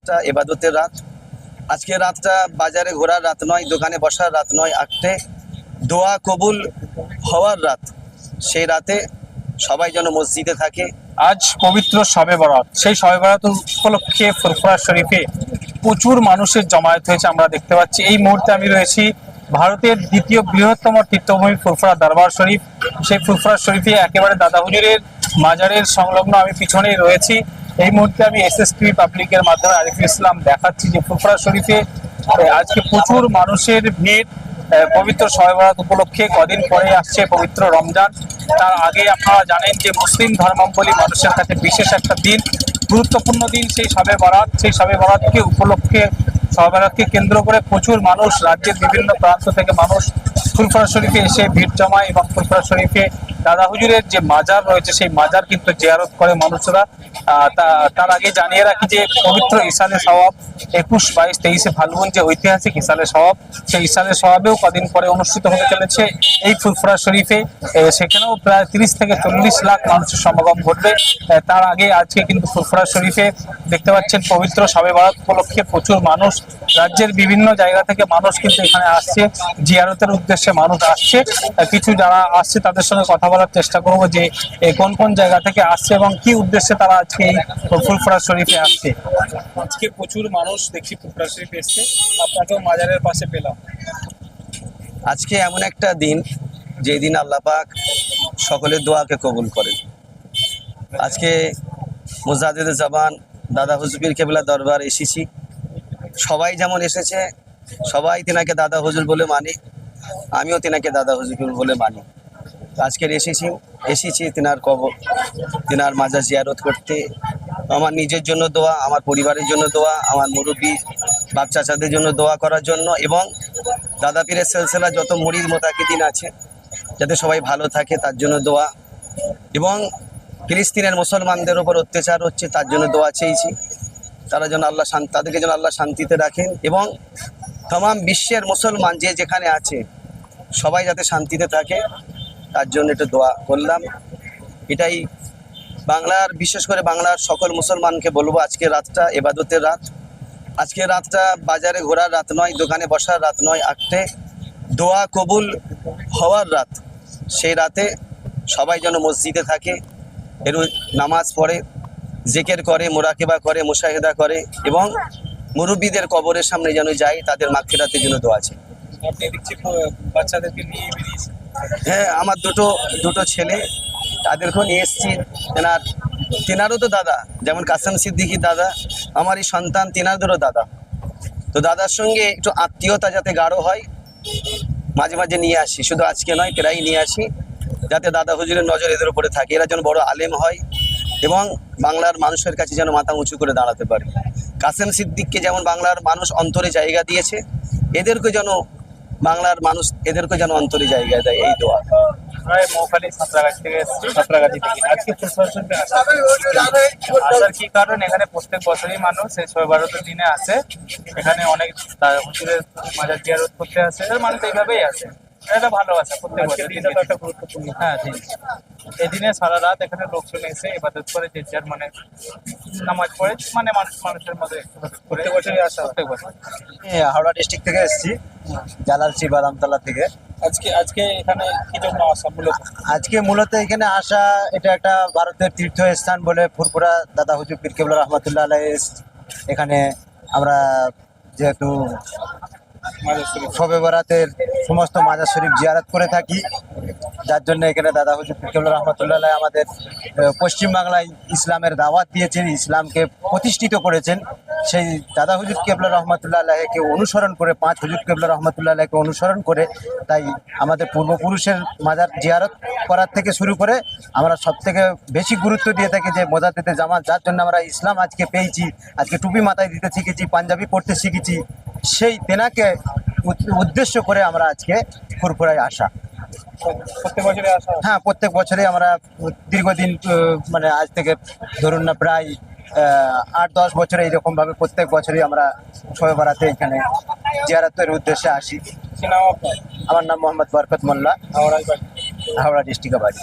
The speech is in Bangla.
এবাদতের রাত। আজকে রাতটা বাজারে ঘোরার রাত নয়, দোকানে বসার রাত নয়, আটটে দোয়া কবুল হওয়ার রাত। সেই রাতে সবাই যেন মসজিদে থাকে। আজ পবিত্র শবে বরাত, সেই শবে বরাত উপলক্ষে ফুরফুরা শরীফে প্রচুর মানুষের জমায়েত হয়েছে আমরা দেখতে পাচ্ছি। এই মুহূর্তে আমি রয়েছি ভারতের দ্বিতীয় বৃহত্তম তীর্থভূমি ফুরফুরা দরবার শরীফ। সেই ফুরফুরা শরীফে একেবারে দাদা হুজুরের মাজারের সংলগ্ন আমি পিছনেই রয়েছি। এই মুহূর্তে আমি এসএসটিভি পাবলিকের মাধ্যমে আরিফুল ইসলাম দেখাচ্ছি যে ফুরফুরা শরীফে আজকে প্রচুর মানুষের ভিড়। পবিত্র শবে বরাত উপলক্ষে কদিন পরে আসছে পবিত্র রমজান। তার আগে আপনারা জানেন যে মুসলিম ধর্মাবলম্বী মানুষের কাছে বিশেষ একটা দিন, গুরুত্বপূর্ণ দিন সেই শবে বরাত। সেই শবে বরাতকে উপলক্ষে, শবে বরাতকে কেন্দ্র করে প্রচুর মানুষ, রাজ্যের বিভিন্ন প্রান্ত থেকে মানুষ ফুরফুরা শরীফে এসে ভিড় জমায় এবং ফুরফুরা শরীফে দাদা হুজুরের যে মাজার রয়েছে সেই মাজার কিন্তু জিয়ারত করে মানুষরা। তার আগে জানিয়ে রাখি যে পবিত্র ইসালে সওয়াব 21, 22, 23 ফাল্গুন যে ঐতিহাসিক ইসালে সওয়াব, সেই ইসালে সওয়াবেও কদিন পরে অনুষ্ঠিত হতে চলেছে এই ফুরফুরা শরীফে। সেখানেও প্রায় 30 থেকে 40 লাখ মানুষের সমাগম ঘটবে। তার আগে আজকে কিন্তু ফুরফুরা শরীফে দেখতে পাচ্ছেন পবিত্র শবে বরাত উপলক্ষে প্রচুর মানুষ, রাজ্যের বিভিন্ন জায়গা থেকে মানুষ কিন্তু এখানে আসছে, জিয়ারতের উদ্দেশ্যে মানুষ আসছে। কিছু যারা আসছে তাদের সঙ্গে কথা বলার চেষ্টা করবো যে কোন কোন জায়গা থেকে আসছে এবং কি উদ্দেশ্যে তারা আজকে এই ফুরফুরা শরীফে আসছে। আজকে প্রচুর মানুষ দেখছি ফুরফুরা শরীফে এসছে, আপনাকেও মাজারের পাশে পেলাম। আজকে এমন একটা দিন যেই দিন আল্লাহ পাক সকলের দোয়াকে কবুল করেন। আজকে মুজাদ্দিদে জামান দাদা হুজুর পীর কেবলা দরবার এসেছি। সবাই যেমন এসেছে, সবাই তেনাকে দাদা হুজুর বলে মানে, আমিও তেনাকে দাদা হুজুর বলে মানি। আজকের এসেছি তেনার কবর, তেনার মাজার জিয়ারত করতে। আমার নিজের জন্য দোয়া, আমার পরিবারের জন্য দোয়া, আমার মুরব্বী বাপ চাচাদের জন্য দোয়া করার জন্য, এবং দাদা পীরের সিলসিলা যত মুরিদ মোতাকিদিন আছে যাতে সবাই ভালো থাকে তার জন্য দোয়া, এবং ফিলিস্তিনের মুসলমানদের ওপর অত্যাচার হচ্ছে তার জন্য দোয়া চেয়েছি। তাদেরকে যেন আল্লাহ শান্তিতে রাখেন, এবং তমাম বিশ্বের মুসলমান যে যেখানে আছে সবাই যাতে শান্তিতে থাকে তার জন্য একটু দোয়া করলাম। এটাই বিশেষ করে বাংলার সকল মুসলমানকে বলবো, আজকে রাতটা এবাদতের রাত। আজকে রাতটা বাজারে ঘোরার রাত নয়, দোকানে বসার রাত নয়, আটটে দোয়া কবুল হওয়ার রাত। সেই রাতে সবাই যেন মসজিদে থাকে, এর নামাজ পড়ে, জিকির করে, মোরাকেবা করে, মুশাহিদা করে, এবং মুরব্বীদের কবরের সামনে যেন যাই, তাদের মাগফিরাতের জন্য দোয়া আছে। আপনি দেখছি বাচ্চাদেরকে নিয়ে বেরিয়েছে। হ্যাঁ, আমার দুটো ছেলে, তাদেরকেও নিয়ে এসেছি। তেনারও তো দাদা, যেমন কাসেম সিদ্দিকী দাদা, আমার এই সন্তান তেনাদেরও দাদা। তো দাদার সঙ্গে একটু আত্মীয়তা যাতে গাঢ় হয়, মাঝে মাঝে নিয়ে আসি, শুধু আজকে নয় প্রায় নিয়ে আসি, যাতে দাদা হুজুরের নজর এদের উপরে থাকে, এরা যেন বড় আলেম হয় এবং বাংলার মানুষের কাছে যেন মাথা উঁচু করে দাঁড়াতে পারে। কাসেম সিদ্দিককে যেমন বাংলার মানুষ অন্তরে জায়গা দিয়েছে, এদেরকে যেন বাংলার মানুষ যেন অন্তরে জায়গা দেয়, এই দোয়া। মৌখালী সাঁতরাগাছি থেকে আজকে আসার কি কারণ? এখানে প্রত্যেক বছরই মানুষ এই শবে বরাতের দিনে আসে, এখানে অনেক হুজুরের মাজার জিয়ারত করতে আসে, মানুষ এইভাবেই আসে। এটা ভালো আছে, প্রত্যেক বছর একটা গুরুত্বপূর্ণ। হ্যাঁ, ঠিক। এই দিনে সারা রাত এখানে লোকজন এসে ইবাদত করে, যে যার মানে নামাজ পড়ে, মানে মানুষের মধ্যে প্রত্যেক বছরই আসে। প্রত্যেক বছর হাওড়া ডিস্ট্রিক্ট থেকে এসেছি, জালালচি বাদামতলা থেকে। আজকে এখানে কি জন্য আসা মূলত? আজকে মূলত এখানে আসা, এটা একটা ভারতের তীর্থস্থান বলে ফুরফুরা দাদা হুজুর পীর কেবলা রহমতুল্লাহ আলাইহি। এখানে আমরা যেহেতু শবে বরাতের সমস্ত মাজার শরীফ জিয়ারত করে থাকি, যার জন্য এখানে দাদা হুজুর পীর কেবলা রহমতুল্লাহ আলাইহি আমাদের পশ্চিমবাংলায় ইসলামের দাওয়াত দিয়েছেন, ইসলামকে প্রতিষ্ঠিত করেছেন। সেই দাদা হুজুর কেবলা রহমতুল্লাহ আলাইহিকে অনুসরণ করে, 5 হুজুর কেবলা রহমতুল্লাহ আলাইহিকে অনুসরণ করে, তাই আমাদের পূর্বপুরুষের মাজার জিয়ারত করার থেকে শুরু করে আমরা সব থেকে বেশি গুরুত্ব দিয়ে থাকি যে মুজাদ্দিদে জামাত, যার জন্য আমরা ইসলাম আজকে পেয়েছি, আজকে টুপি মাথায় দিতে শিখেছি, পাঞ্জাবি পড়তে শিখেছি, সেই তেনাকে উদ্দেশ্য করে আমরা আজকে ফুরফুরায় আসা। প্রত্যেক বছরে আসা? হ্যাঁ, প্রত্যেক বছরে আমরা দীর্ঘদিন, মানে আজ থেকে ধরুন না প্রায় 8-10 বছরে এইরকমভাবে প্রত্যেক বছরই আমরা শবে বরাতে এখানে জিয়ারতের উদ্দেশ্যে আসি। কি নাম আপনার? আমার নাম মোহাম্মদ বরকত মোল্লা, হাওড়া ডিস্ট্রিক্টে বাড়ি।